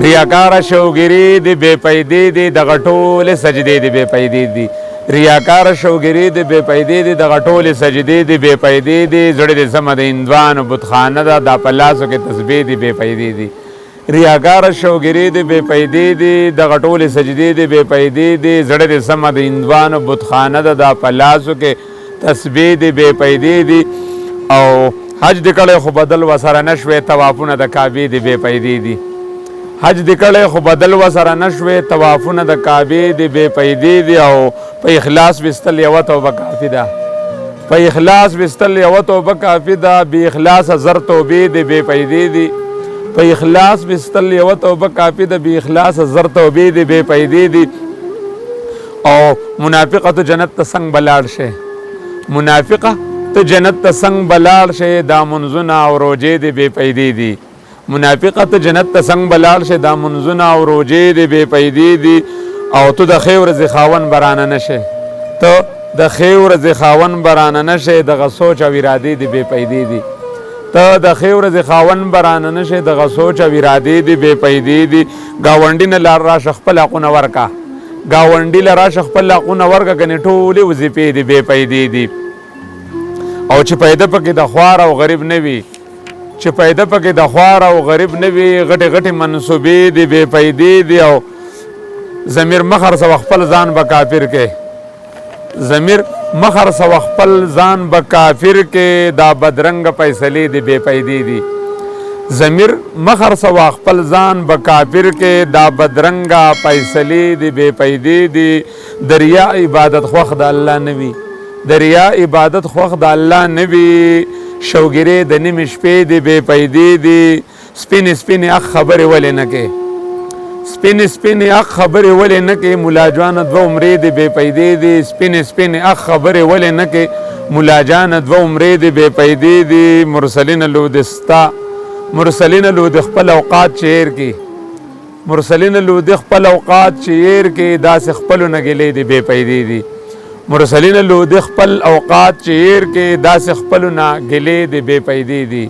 ریاکار شوګری دی بے پیدې دی دغه ټولې سجدې دی بے پیدې دي ریاکار شوګری دی بے پیدې دی دغه ټولې سجدې دی بې پیدې دي زړه دې سمه د هندوانو بتخانه ده دا په لاسو کې تسبیح دی بې پیدې دي ریاکار شوګری دی بې پیدې دي دغه ټولې سجدې دی بې پیدې دي زړه دې سمه د هندوانو بتخانه ده دا په لاسو کې تسبیح دی بې پیدې دي او حج دې کړی خو بدل وسره نه شوې طوافونه د کعبې دی بې پیدې دي حج دې کړی خو بدل وسره نه شوې طوافونه د کعبې دی بې پیدې دي او په اخلاص ویستل یوه توبه کافي ده په اخلاص ویستل یوه توبه کافي ده بې اخلاصه زر توبې دی بې پیدې دي په اخلاص ویستل یوه توبه کافي ده بې اخلاصه زر توبې دی بې پیدې دي او منافقه ته جنت ته څنګ به لاړ شي منافقه ته جنت ته څنګ به لاړ شي دا منځونه او روژې دی بې پیدې دي منافقه ته جنت ته څنګ به لاړ شي دا منځونه او روژې دی بې پیدې دي او ته د ښې ورځې خاوند به رانه نه شې ته د ښې ورځې خاوند به رانه نه شې دغه سوچ او ارادې دې بې پیدې دي ته د ښې ورځې خاوند به رانه نه شې دغه سوچ او ارادې دې بې پیدې دي ګاونډي نه لار راشه خپل حقونه ورکه ګاونډي له راشه خپل حقونه ورکه کنې ټولې وظیفې دې بې پیدې دي او چې پیدا پکې د خوار او غریب نه وي چې پیدا پکې د خوار او غریب نه وي غټې غټې منصوبې دي بې پیدې دي او ضمیر مخر سو خپل ځان به کافر کې ضمیر مخر سو خپل ځان به کافر کې دا بدرنګ فیصلې دي بې پیدې دي ضمیر مخر سو خپل ځان به کافر کې دا بدرنګ فیصلې دي بې پیدې دي دریا عبادت خوښ د الله نه وي دریا عبادت خوښ د الله نه وي شوګرې د نیمې شپې دي بې پیدې دي سپینې سپینې اخ خبرې ولې نه کې سپینې سپینې اخ خبرې ولې نه کې ملا جانه دوه عمرې دي بې پیدې دي سپینې سپینې اخ خبرې ولې نه کې ملا جانه دوه عمرې دي بې پیدې دي مرسلین لودستا مرسلین لود خپل اوقات چیر کې مرسلین لود خپل اوقات چیر کې داسې خپلو نه ګیلې دي بې پیدې دي مرسلین لود خپل اوقات چیر کې داسې خپلو نه ګیلې دي بې پیدې دي